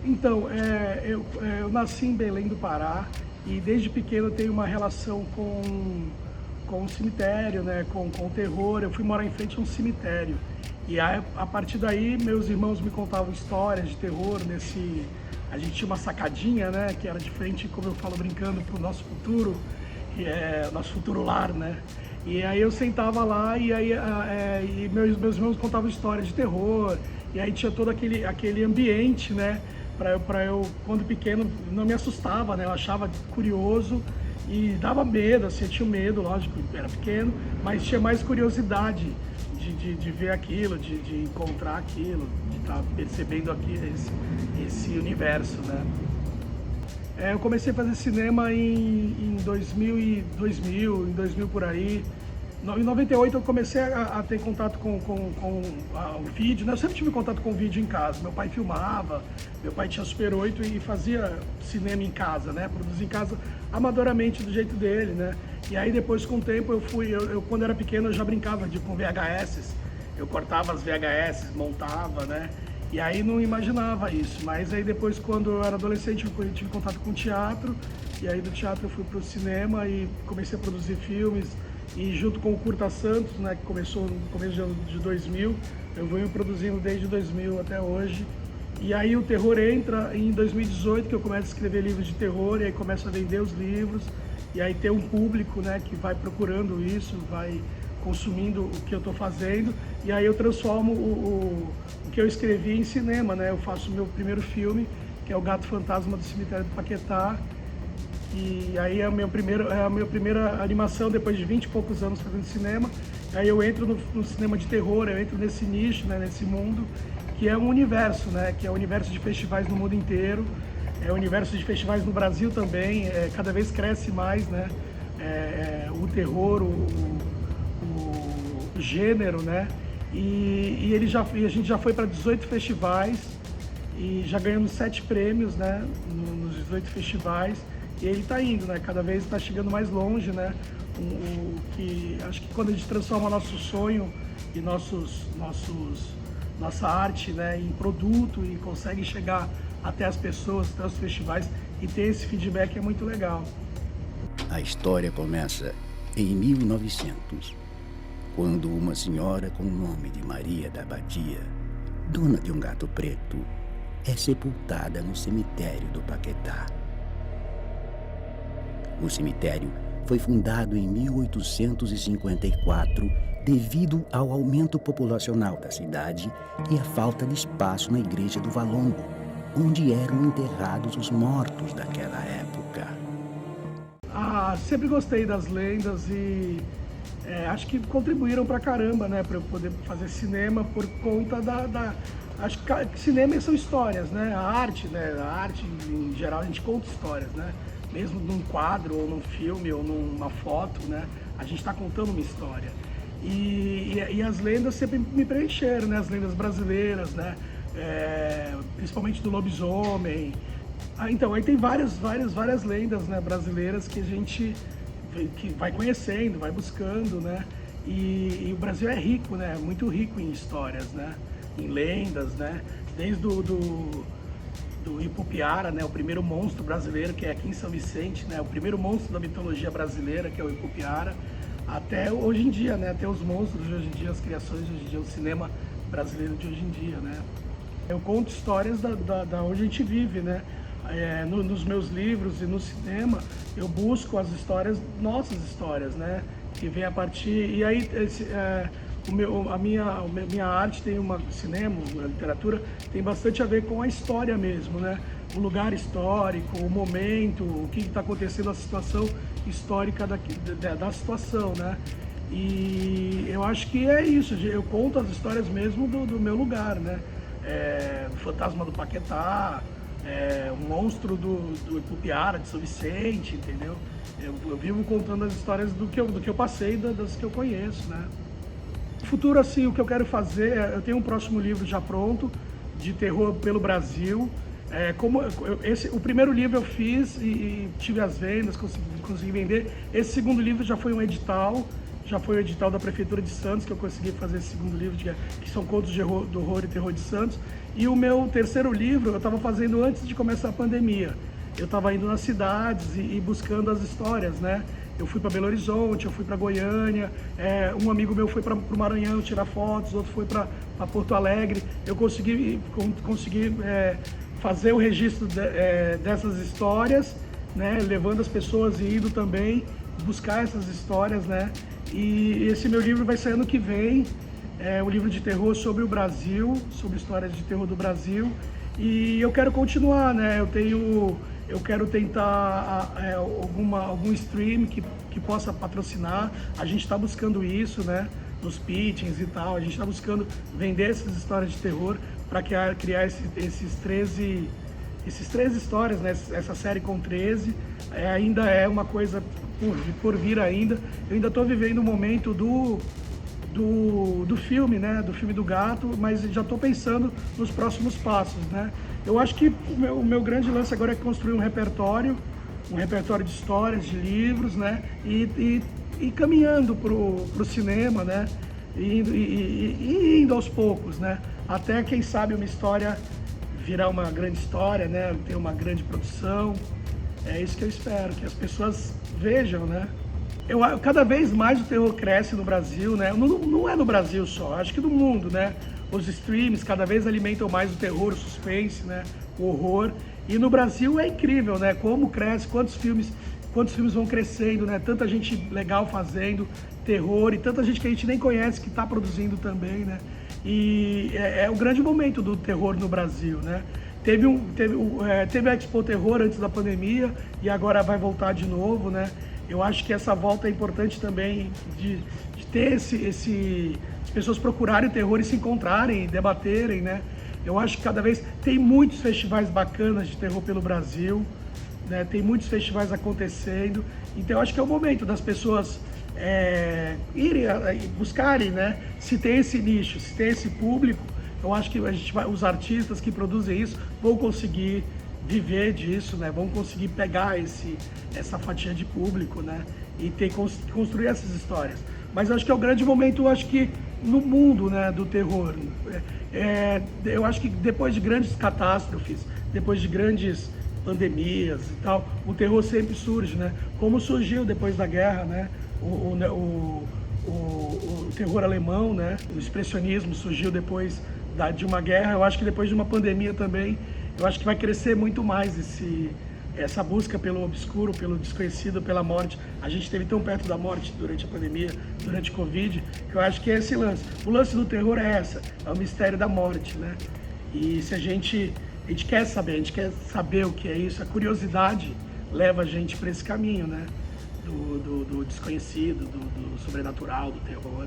Então, eu nasci em Belém do Pará e desde pequeno eu tenho uma relação com o cemitério, né, com o terror. Eu fui morar em frente a um cemitério e a partir daí meus irmãos me contavam histórias de terror nesse... A gente tinha uma sacadinha, né, que era de frente, como eu falo brincando, para o nosso futuro, que é o nosso futuro lar, né? E aí eu sentava lá e aí e meus irmãos contavam histórias de terror, e aí tinha todo aquele ambiente, né? Para eu, quando pequeno, não me assustava, né? Eu achava curioso e dava medo, assim, eu tinha medo, lógico, era pequeno, mas tinha mais curiosidade de ver aquilo, de encontrar aquilo, de estar percebendo aqui esse universo, né? Eu comecei a fazer cinema em 2000 por aí. Em 98 eu comecei a ter contato com o vídeo, né? Eu sempre tive contato com o vídeo em casa. Meu pai filmava, meu pai tinha Super 8 e fazia cinema em casa, né? Produzia em casa amadoramente do jeito dele, né? E aí depois com o tempo eu quando era pequeno eu já brincava com VHS. Eu cortava as VHS, montava, né? E aí não imaginava isso, mas aí depois quando eu era adolescente eu tive contato com teatro, e aí do teatro eu fui para o cinema e comecei a produzir filmes, e junto com o Curta Santos, né, que começou no começo de 2000, eu venho produzindo desde 2000 até hoje. E aí o terror entra em 2018, que eu começo a escrever livros de terror, e aí começo a vender os livros, e aí tem um público, né, que vai procurando isso, vai consumindo o que eu estou fazendo, e aí eu transformo o que eu escrevi em cinema, né? Eu faço o meu primeiro filme, que é o Gato Fantasma do Cemitério do Paquetá, e aí é a minha primeira animação depois de 20 e poucos anos fazendo cinema. Aí eu entro no cinema de terror, eu entro nesse nicho, né, nesse mundo, que é um universo, né, que é o universo de festivais no mundo inteiro, é o universo de festivais no Brasil também, cada vez cresce mais, né, o terror, o gênero, né, e a gente já foi para 18 festivais e já ganhamos 7 prêmios, né, nos 18 festivais, e ele está indo, né, cada vez está chegando mais longe, né, acho que quando a gente transforma nosso sonho e nossa arte, né, em produto e consegue chegar até as pessoas, até os festivais e ter esse feedback é muito legal. A história começa em 1900, quando uma senhora com o nome de Maria da Badia, dona de um gato preto, é sepultada no cemitério do Paquetá. O cemitério foi fundado em 1854 devido ao aumento populacional da cidade e à falta de espaço na igreja do Valongo, onde eram enterrados os mortos daquela época. Sempre gostei das lendas e acho que contribuíram pra caramba, né, para eu poder fazer cinema por conta acho que cinema são histórias, né, a arte em geral a gente conta histórias, né, mesmo num quadro ou num filme ou numa foto, né, a gente está contando uma história. E as lendas sempre me preencheram, né, as lendas brasileiras, né, principalmente do lobisomem. Então, aí tem várias lendas, né, brasileiras que a gente vai conhecendo, vai buscando, né? E o Brasil é rico, né? Muito rico em histórias, né? Em lendas, né? Desde do Ipupiara, né? O primeiro monstro brasileiro, que é aqui em São Vicente, né? O primeiro monstro da mitologia brasileira, que é o Ipupiara, até hoje em dia, né? Até os monstros de hoje em dia, as criações de hoje em dia, o cinema brasileiro de hoje em dia, né? Eu conto histórias da onde a gente vive, né? Nos meus livros e no cinema, eu busco as histórias, nossas histórias, né? Que vem a partir... E aí, a minha arte tem cinema, a literatura, tem bastante a ver com a história mesmo, né? O lugar histórico, o momento, o que está acontecendo, a situação histórica da situação, né? E eu acho que é isso, eu conto as histórias mesmo do meu lugar, né? O Fantasma do Paquetá, o monstro do Ipupiara, de São Vicente, entendeu? Eu vivo contando as histórias do que eu passei, das que eu conheço, né? No futuro, assim, o que eu quero fazer, eu tenho um próximo livro já pronto, de terror pelo Brasil. O primeiro livro eu fiz e tive as vendas, consegui vender. Esse segundo livro já foi um edital já foi o edital da Prefeitura de Santos, que eu consegui fazer esse segundo livro, que são Contos de Horror e Terror de Santos. E o meu terceiro livro eu estava fazendo antes de começar a pandemia. Eu estava indo nas cidades e buscando as histórias, né? Eu fui para Belo Horizonte, eu fui para Goiânia, um amigo meu foi para o Maranhão tirar fotos, outro foi para Porto Alegre. Eu consegui fazer o registro dessas histórias, né? Levando as pessoas e indo também buscar essas histórias, né? E esse meu livro vai sair ano que vem, um livro de terror sobre o Brasil, sobre histórias de terror do Brasil. E eu quero continuar, né? Eu quero tentar algum stream que possa patrocinar. A gente está buscando isso, né? Nos pitchings e tal. A gente está buscando vender essas histórias de terror para criar esses 13 histórias, né? Essa série com 13 ainda é uma coisa por vir ainda. Eu ainda estou vivendo o momento do filme, né? Do filme do gato, mas já estou pensando nos próximos passos, né? Eu acho que o meu grande lance agora é construir um repertório de histórias, de livros, né? E caminhando pro cinema, né? E indo aos poucos, né? Até, quem sabe, uma história virar uma grande história, né? Ter uma grande produção. É isso que eu espero, que as pessoas vejam, né? Cada vez mais o terror cresce no Brasil, né? Não é no Brasil só, acho que no mundo, né? Os streams cada vez alimentam mais o terror, o suspense, né? O horror. E no Brasil é incrível, né? Como cresce, quantos filmes vão crescendo, né? Tanta gente legal fazendo terror e tanta gente que a gente nem conhece que está produzindo também, né? E é o grande momento do terror no Brasil, né? Teve a Expo Terror antes da pandemia e agora vai voltar de novo, né? Eu acho que essa volta é importante também de ter as pessoas procurarem o terror e se encontrarem, debaterem, né? Eu acho que cada vez tem muitos festivais bacanas de terror pelo Brasil, né? Tem muitos festivais acontecendo, então eu acho que é o momento das pessoas irem buscarem, né? Se tem esse nicho, se tem esse público, eu acho que os artistas que produzem isso vão conseguir viver disso, né? Vão conseguir pegar essa fatia de público, né? E construir essas histórias. Mas eu acho que é o grande momento, eu acho que no mundo, né, do terror. Eu acho que depois de grandes catástrofes, depois de grandes pandemias e tal, o terror sempre surge, né? Como surgiu depois da guerra, né? O terror alemão, né? O expressionismo surgiu depois de uma guerra. Eu acho que depois de uma pandemia também, eu acho que vai crescer muito mais essa busca pelo obscuro, pelo desconhecido, pela morte. A gente esteve tão perto da morte durante a pandemia, durante o Covid, que eu acho que é esse lance. O lance do terror é o mistério da morte, né? E se a gente quer saber o que é isso, a curiosidade leva a gente para esse caminho, né? Do desconhecido, do sobrenatural, do terror.